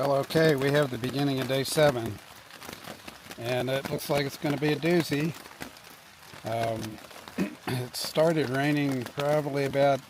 Well, okay, we have the beginning of day 7, and it looks like it's going to be a doozy. It started raining probably about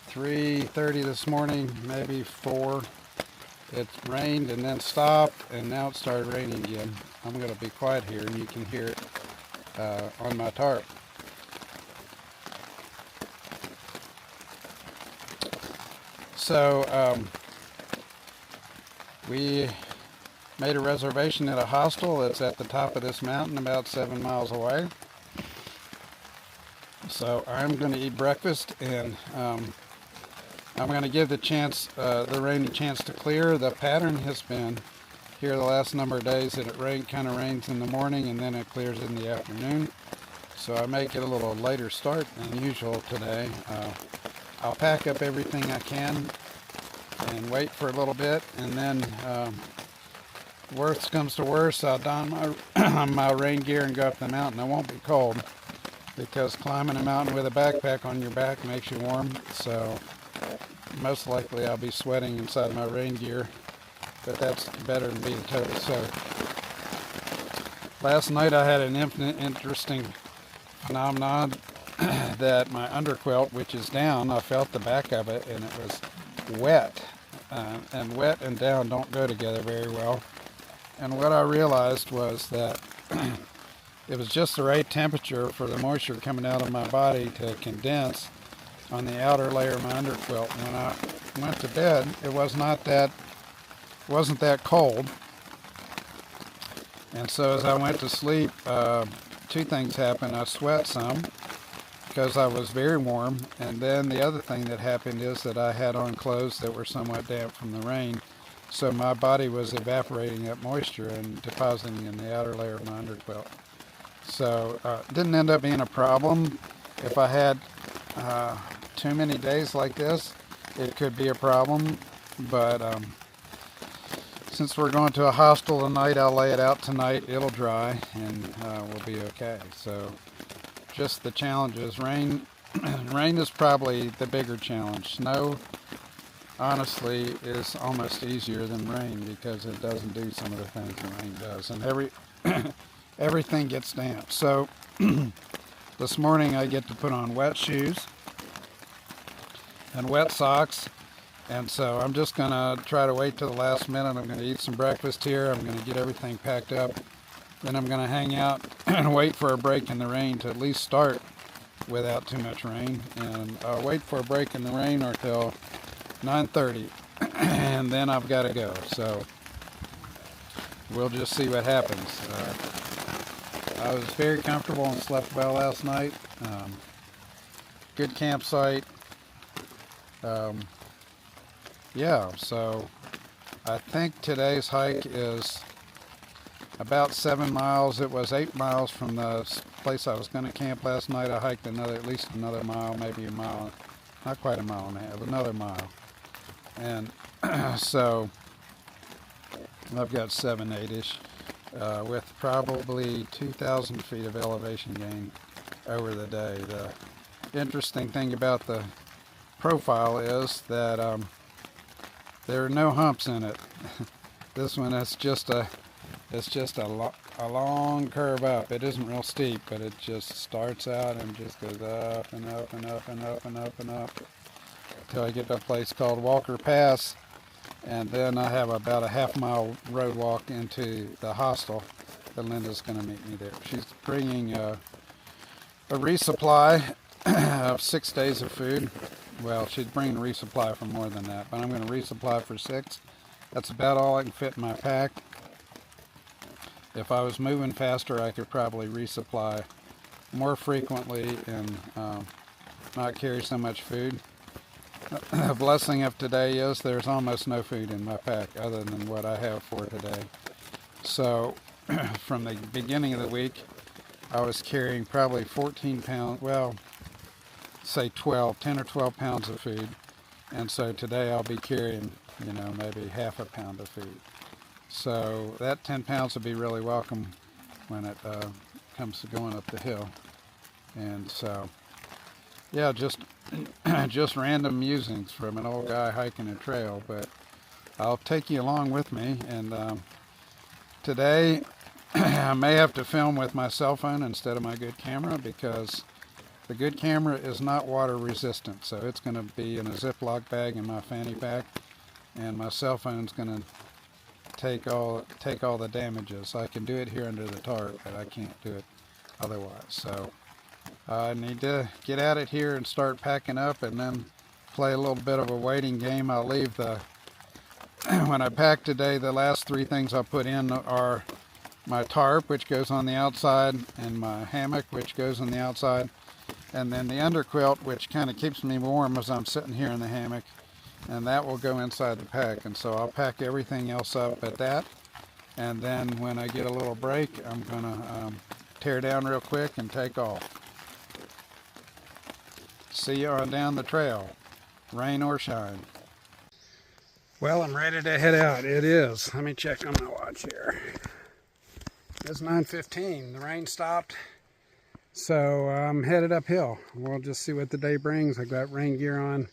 3:30 this morning, maybe 4. It rained and then stopped, and now it started raining again. I'm going to be quiet here, and you can hear it on my tarp. So we made a reservation at a hostel that's at the top of this mountain about 7 miles away. So I'm going to eat breakfast, and I'm going to give the rain a chance to clear. The pattern has been here the last number of days that it kind of rains in the morning and then it clears in the afternoon. So I may get a little later start than usual today. I'll pack up everything I can and wait for a little bit, and then worst comes to worst, I'll don my rain gear and go up the mountain. It won't be cold because climbing a mountain with a backpack on your back makes you warm, so most likely I'll be sweating inside my rain gear, but that's better than being totally soaked. Last night I had an interesting phenomenon that my underquilt, which is down, I felt the back of it and it was wet, and wet and down don't go together very well. And what I realized was that it was just the right temperature for the moisture coming out of my body to condense on the outer layer of my underquilt. When I went to bed, it wasn't that cold, and so as I went to sleep, two things happened. I sweat some because I was very warm, and then the other thing that happened is that I had on clothes that were somewhat damp from the rain, so my body was evaporating that moisture and depositing in the outer layer of my underquilt. So it didn't end up being a problem. If I had too many days like this, it could be a problem, but since we're going to a hostel tonight, I'll lay it out tonight. It'll dry, and we'll be okay. So just the challenges. Rain is probably the bigger challenge. Snow, honestly, is almost easier than rain because it doesn't do some of the things the rain does, and everything gets damp. So this morning I get to put on wet shoes and wet socks, and so I'm just going to try to wait till the last minute. I'm going to eat some breakfast here. I'm going to get everything packed up. Then I'm going to hang out and wait for a break in the rain to at least start without too much rain. And I'll wait for a break in the rain until 9:30, and then I've got to go. So we'll just see what happens. I was very comfortable and slept well last night. Good campsite. Yeah, so I think today's hike is about 7 miles. It was 8 miles from the place I was going to camp last night. I hiked at least another mile, maybe a mile, not quite a mile and a half, another mile. And so I've got 7, 8-ish, with probably 2,000 feet of elevation gain over the day. The interesting thing about the profile is that there are no humps in it. This one is just a long curve up. It isn't real steep, but it just starts out and just goes up and up and up and up and up and up until I get to a place called Walker Pass, and then I have about a half-mile road walk into the hostel that Linda's going to meet me there. She's bringing a resupply of 6 days of food. Well, she's bringing a resupply for more than that, but I'm going to resupply for 6. That's about all I can fit in my pack. If I was moving faster, I could probably resupply more frequently and not carry so much food. The blessing of today is there's almost no food in my pack other than what I have for today. So from the beginning of the week, I was carrying probably 14 pounds, well, say 10 or 12 pounds of food. And so today I'll be carrying, maybe half a pound of food. So that 10 pounds will be really welcome when it comes to going up the hill. And so, yeah, just random musings from an old guy hiking a trail, but I'll take you along with me. And today I may have to film with my cell phone instead of my good camera, because the good camera is not water resistant, so it's going to be in a Ziploc bag in my fanny pack, and my cell phone's going to take all the damages. I can do it here under the tarp, but I can't do it otherwise. So I need to get at it here and start packing up, and then play a little bit of a waiting game. I'll leave the when I pack today, the last three things I'll put in are my tarp, which goes on the outside, and my hammock, which goes on the outside, and then the underquilt, which kind of keeps me warm as I'm sitting here in the hammock, and that will go inside the pack. And so I'll pack everything else up at that, and then when I get a little break, I'm gonna tear down real quick and take off. See you on down the trail, rain or shine. Well, I'm ready to head out. It is, let me check on my watch here. It's 9:15. The rain stopped, so I'm headed uphill. We'll just see what the day brings. I got rain gear on.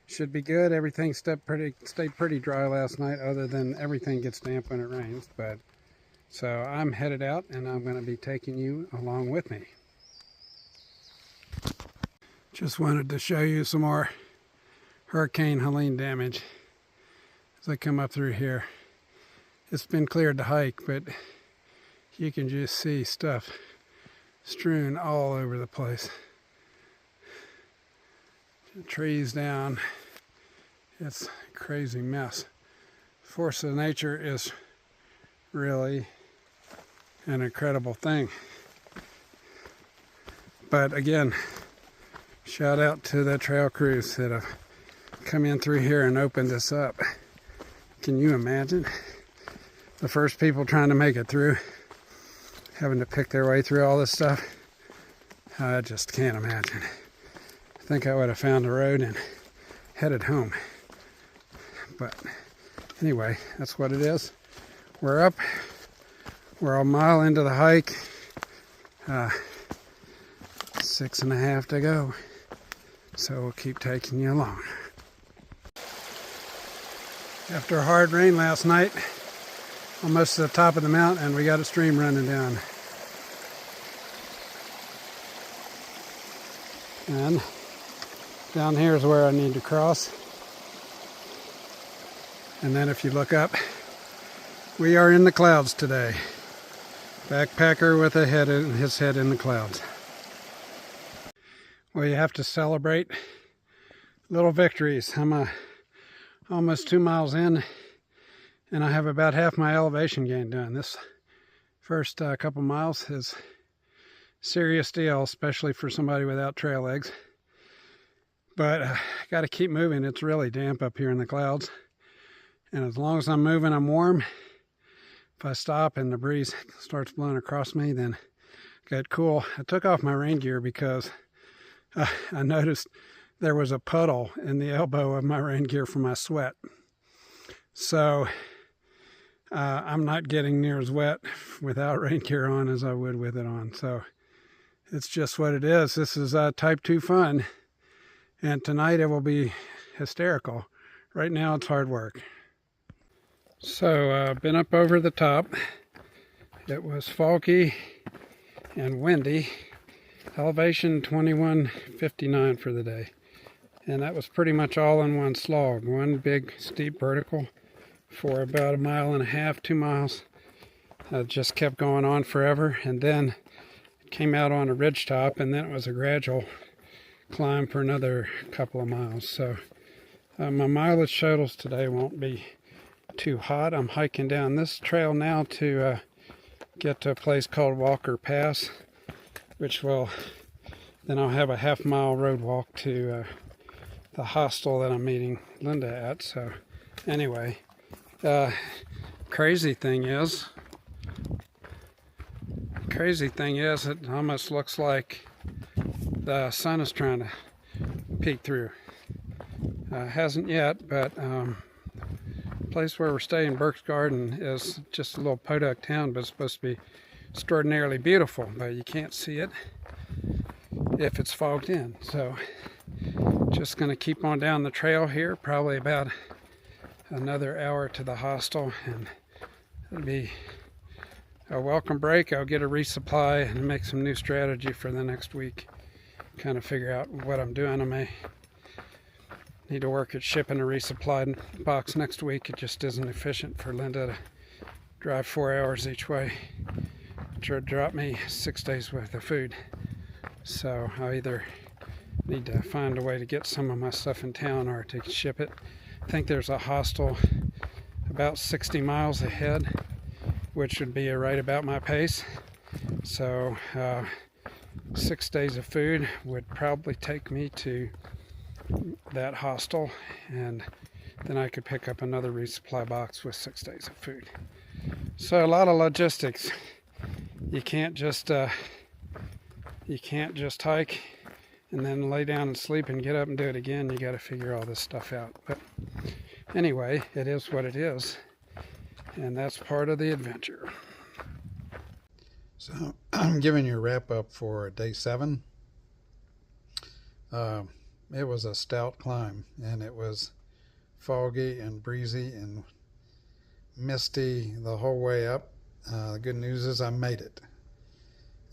Should be good. Everything stayed pretty dry last night, other than everything gets damp when it rains. But so I'm headed out, and I'm going to be taking you along with me. Just wanted to show you some more Hurricane Helene damage as I come up through here. It's been cleared to hike, but you can just see stuff strewn all over the place. The trees down. It's a crazy mess. Force of nature is really an incredible thing. But again, shout out to the trail crews that have come in through here and opened this up. Can you imagine? The first people trying to make it through, having to pick their way through all this stuff. I just can't imagine. I think I would have found a road and headed home. But anyway, that's what it is. We're up. We're a mile into the hike. 6.5 to go. So we'll keep taking you along. After a hard rain last night, almost to the top of the mountain, and we got a stream running down. And down here is where I need to cross. And then if you look up, we are in the clouds today. Backpacker with his head in the clouds. Well, you have to celebrate little victories. I'm almost 2 miles in, and I have about half my elevation gain done. This first couple miles is serious deal, especially for somebody without trail legs. But I got to keep moving. It's really damp up here in the clouds, and as long as I'm moving, I'm warm. If I stop and the breeze starts blowing across me, then I get cool. I took off my rain gear because I noticed there was a puddle in the elbow of my rain gear from my sweat. So I'm not getting near as wet without rain gear on as I would with it on. So it's just what it is. This is type 2 fun. And tonight it will be hysterical. Right now it's hard work. So I've been up over the top. It was foggy and windy. Elevation 2159 for the day. And that was pretty much all in one slog. One big steep vertical for about 1.5 miles, 2 miles. Just kept going on forever, and then it came out on a ridge top, and then it was a gradual climb for another couple of miles. So my mileage totals today won't be too hot. I'm hiking down this trail now to get to a place called Walker Pass, which will, then I'll have a half-mile road walk to the hostel that I'm meeting Linda at. So anyway, crazy thing is it almost looks like the sun is trying to peek through. Hasn't yet, but the place where we're staying, Burkes Garden, is just a little podunk town, but it's supposed to be extraordinarily beautiful, but you can't see it if it's fogged in. So just going to keep on down the trail here, probably about another hour to the hostel, and it'll be a welcome break. I'll get a resupply and make some new strategy for the next week. Kind of figure out what I'm doing. I may need to work at shipping a resupply box next week. It just isn't efficient for Linda to drive 4 hours each way to drop me 6 days worth of food. So I either need to find a way to get some of my stuff in town or to ship it. I think there's a hostel about 60 miles ahead, which would be right about my pace. So 6 days of food would probably take me to that hostel, and then I could pick up another resupply box with 6 days of food. So a lot of logistics. You can't just hike and then lay down and sleep and get up and do it again. You got to figure all this stuff out. But anyway, it is what it is, and that's part of the adventure. So I'm giving you a wrap up for day 7. It was a stout climb, and it was foggy and breezy and misty the whole way up. The good news is I made it,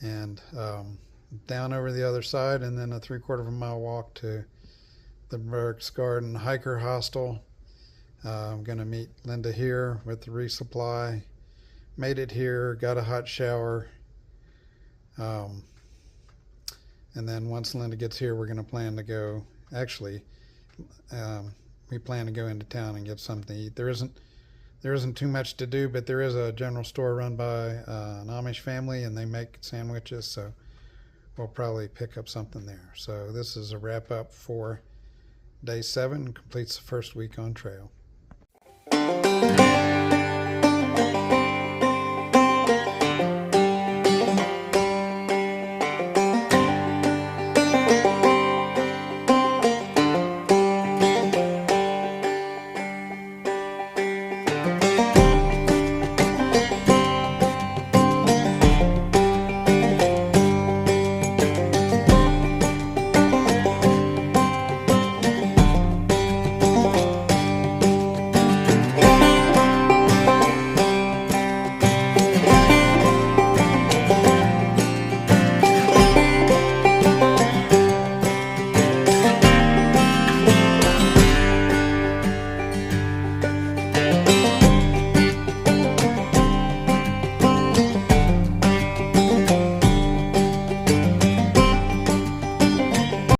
and down over the other side, and then a 3/4 of a mile walk to the Burkes Garden Hiker Hostel. I'm going to meet Linda here with the resupply. Made it here, got a hot shower, and then once Linda gets here, we're going to plan to go. Actually, we plan to go into town and get something to eat. There isn't too much to do, but there is a general store run by an Amish family, and they make sandwiches, so we'll probably pick up something there. So this is a wrap up for day 7, completes the first week on trail.